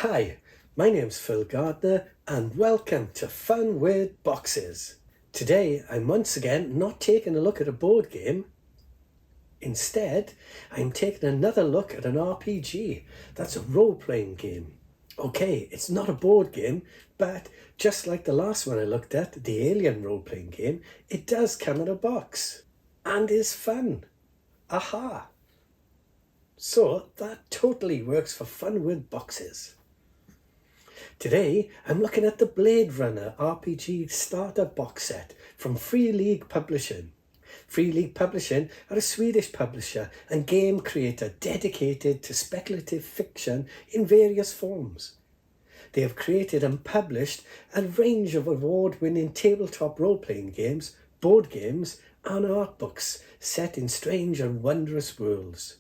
Hi, my name's Phil Gardner and welcome to Fun with Boxes. Today I'm once again not taking a look at a board game. Instead, I'm taking another look at an RPG. That's a role-playing game. Okay, it's not a board game, but just like the last one I looked at, the Alien role-playing game, it does come in a box and is fun. Aha! So that totally works for Fun with Boxes. Today, I'm looking at the Blade Runner RPG starter box set from Free League Publishing. Free League Publishing are a Swedish publisher and game creator dedicated to speculative fiction in various forms. They have created and published a range of award-winning tabletop role-playing games, board games, and art books set in strange and wondrous worlds.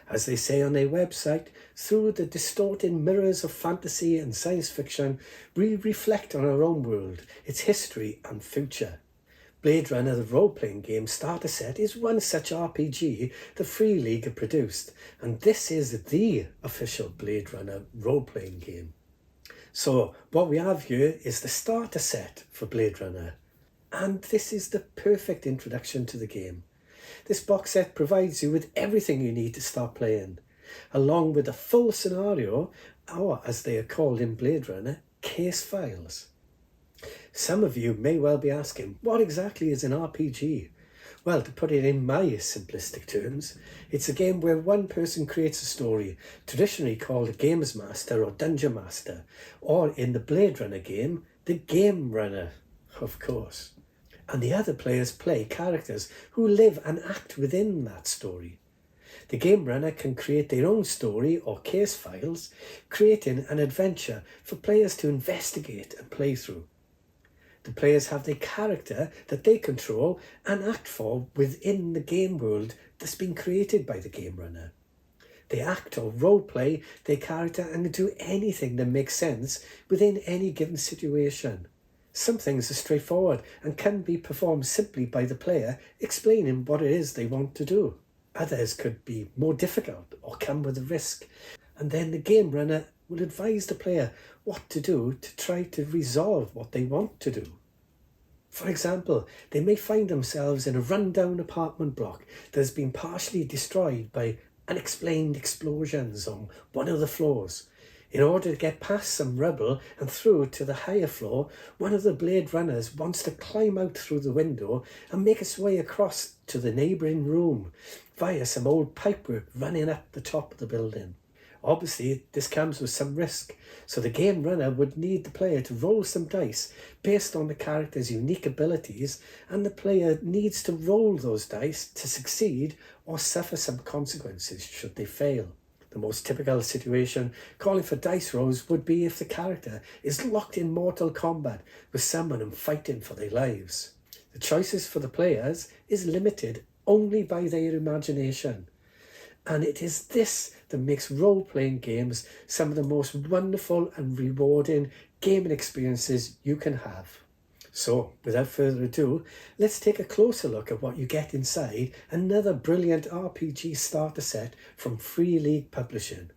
As they say on their website, through the distorting mirrors of fantasy and science fiction, we reflect on our own world, its history and future. Blade Runner, the role-playing game starter set, is one such RPG the Free League have produced, and this is the official Blade Runner role-playing game. So what we have here is the starter set for Blade Runner, and this is the perfect introduction to the game. This box set provides you with everything you need to start playing, along with a full scenario, or as they are called in Blade Runner, case files. Some of you may well be asking, what exactly is an RPG? Well, to put it in my simplistic terms, it's a game where one person creates a story, traditionally called a Games Master or Dungeon Master, or in the Blade Runner game, the Game Runner, of course. And the other players play characters who live and act within that story. The game runner can create their own story or case files, creating an adventure for players to investigate and play through. The players have their character that they control and act for within the game world that's been created by the game runner. They act or role play their character and do anything that makes sense within any given situation. Some things are straightforward and can be performed simply by the player explaining what it is they want to do. Others could be more difficult or come with a risk, and then the game runner will advise the player what to do to try to resolve what they want to do. For example, they may find themselves in a rundown apartment block that has been partially destroyed by unexplained explosions on one of the floors. In order to get past some rubble and through to the higher floor, one of the Blade Runners wants to climb out through the window and make its way across to the neighbouring room via some old pipework running up the top of the building. Obviously, this comes with some risk, so the game runner would need the player to roll some dice based on the character's unique abilities, and the player needs to roll those dice to succeed or suffer some consequences should they fail. The most typical situation calling for dice rolls would be if the character is locked in mortal combat with someone and fighting for their lives. The choices for the players is limited only by their imagination. And it is this that makes role-playing games some of the most wonderful and rewarding gaming experiences you can have. So, without further ado, let's take a closer look at what you get inside another brilliant RPG starter set from Free League Publishing.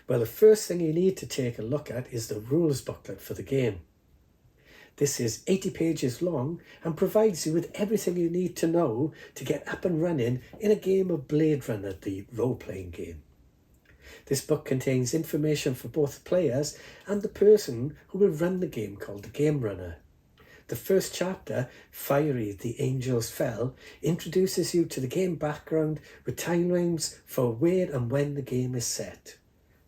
Well, the first thing you need to take a look at is the rules booklet for the game. This is 80 pages long and provides you with everything you need to know to get up and running in a game of Blade Runner, the role-playing game. This book contains information for both the players and the person who will run the game, called the Game Runner. The first chapter, Fiery, the Angels Fell, introduces you to the game background with timelines for where and when the game is set.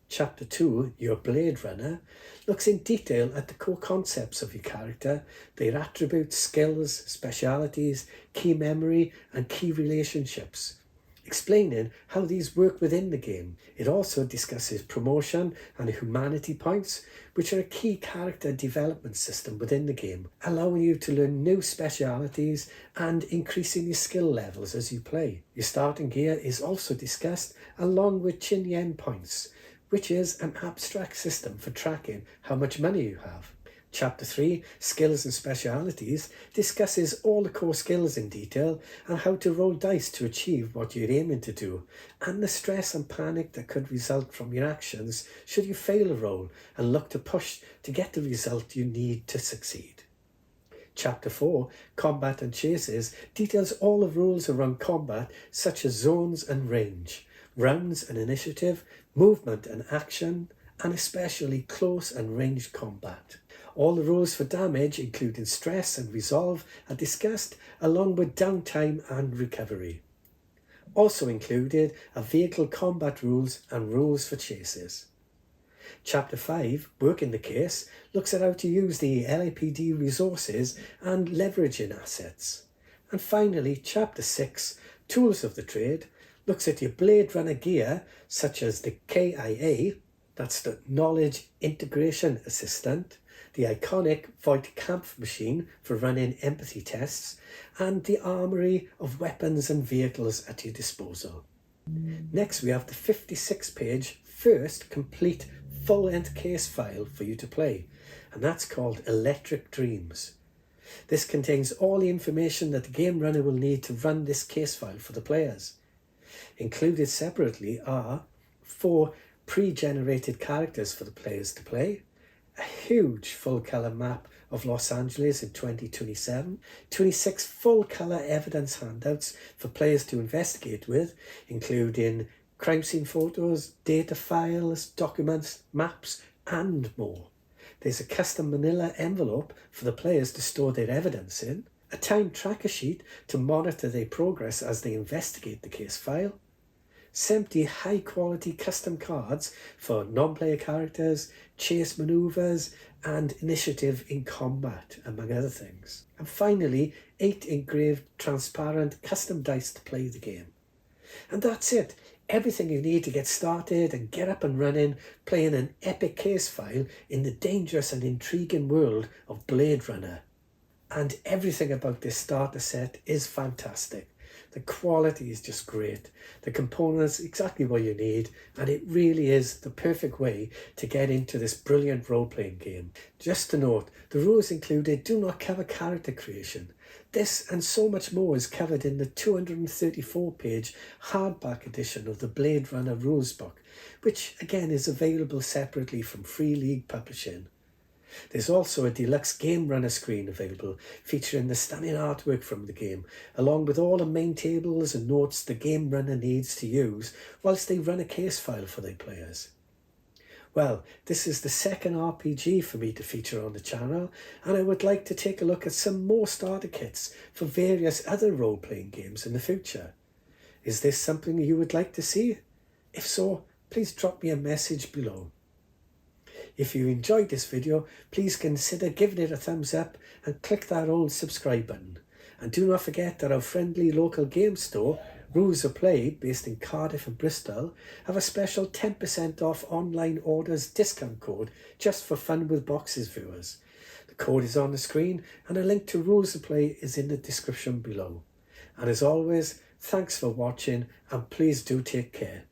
Chapter 2, Your Blade Runner, looks in detail at the core concepts of your character, their attributes, skills, specialities, key memory and key relationships. explaining how these work within the game. It also discusses promotion and humanity points, which are a key character development system within the game, allowing you to learn new specialities and increasing your skill levels as you play. Your starting gear is also discussed, along with chin yen points, which is an abstract system for tracking how much money you have. Chapter 3, Skills and Specialities, discusses all the core skills in detail and how to roll dice to achieve what you're aiming to do, and the stress and panic that could result from your actions should you fail a roll and look to push to get the result you need to succeed. Chapter 4, Combat and Chases, details all the rules around combat, such as zones and range, rounds and initiative, movement and action, and especially close and ranged combat. All the rules for damage, including stress and resolve, are discussed, along with downtime and recovery. Also included are vehicle combat rules and rules for chases. Chapter 5, Working the Case, looks at how to use the LAPD resources and leveraging assets. And finally, Chapter 6, Tools of the Trade, looks at your Blade Runner gear, such as the KIA, that's the Knowledge Integration Assistant, the iconic Voight Kampf machine for running empathy tests, and the armoury of weapons and vehicles at your disposal. Next we have the 56-page first complete full-length case file for you to play, and that's called Electric Dreams. This contains all the information that the game runner will need to run this case file for the players. Included separately are 4 pre-generated characters for the players to play, a huge full-colour map of Los Angeles in 2027, 26 full-colour evidence handouts for players to investigate with, including crime scene photos, data files, documents, maps, and more. There's a custom manila envelope for the players to store their evidence in, a time tracker sheet to monitor their progress as they investigate the case file, 70 high-quality custom cards for non-player characters, chase manoeuvres, and initiative in combat, among other things. And finally, 8 engraved, transparent custom dice to play the game. And that's it. Everything you need to get started and get up and running, playing an epic case file in the dangerous and intriguing world of Blade Runner. And everything about this starter set is fantastic. The quality is just great. The components exactly what you need, and it really is the perfect way to get into this brilliant role-playing game. Just to note, the rules included do not cover character creation. This and so much more is covered in the 234-page hardback edition of the Blade Runner Rulebook, which again is available separately from Free League Publishing. There's also a deluxe Game Runner screen available, featuring the stunning artwork from the game, along with all the main tables and notes the Game Runner needs to use whilst they run a case file for their players. Well, this is the second RPG for me to feature on the channel, and I would like to take a look at some more starter kits for various other role-playing games in the future. Is this something you would like to see? If so, please drop me a message below. If you enjoyed this video, please consider giving it a thumbs up and click that old subscribe button. And do not forget that our friendly local game store, Rules of Play, based in Cardiff and Bristol, have a special 10% off online orders discount code just for Fun with Boxes viewers. The code is on the screen, and a link to Rules of Play is in the description below. And as always, thanks for watching, and please do take care.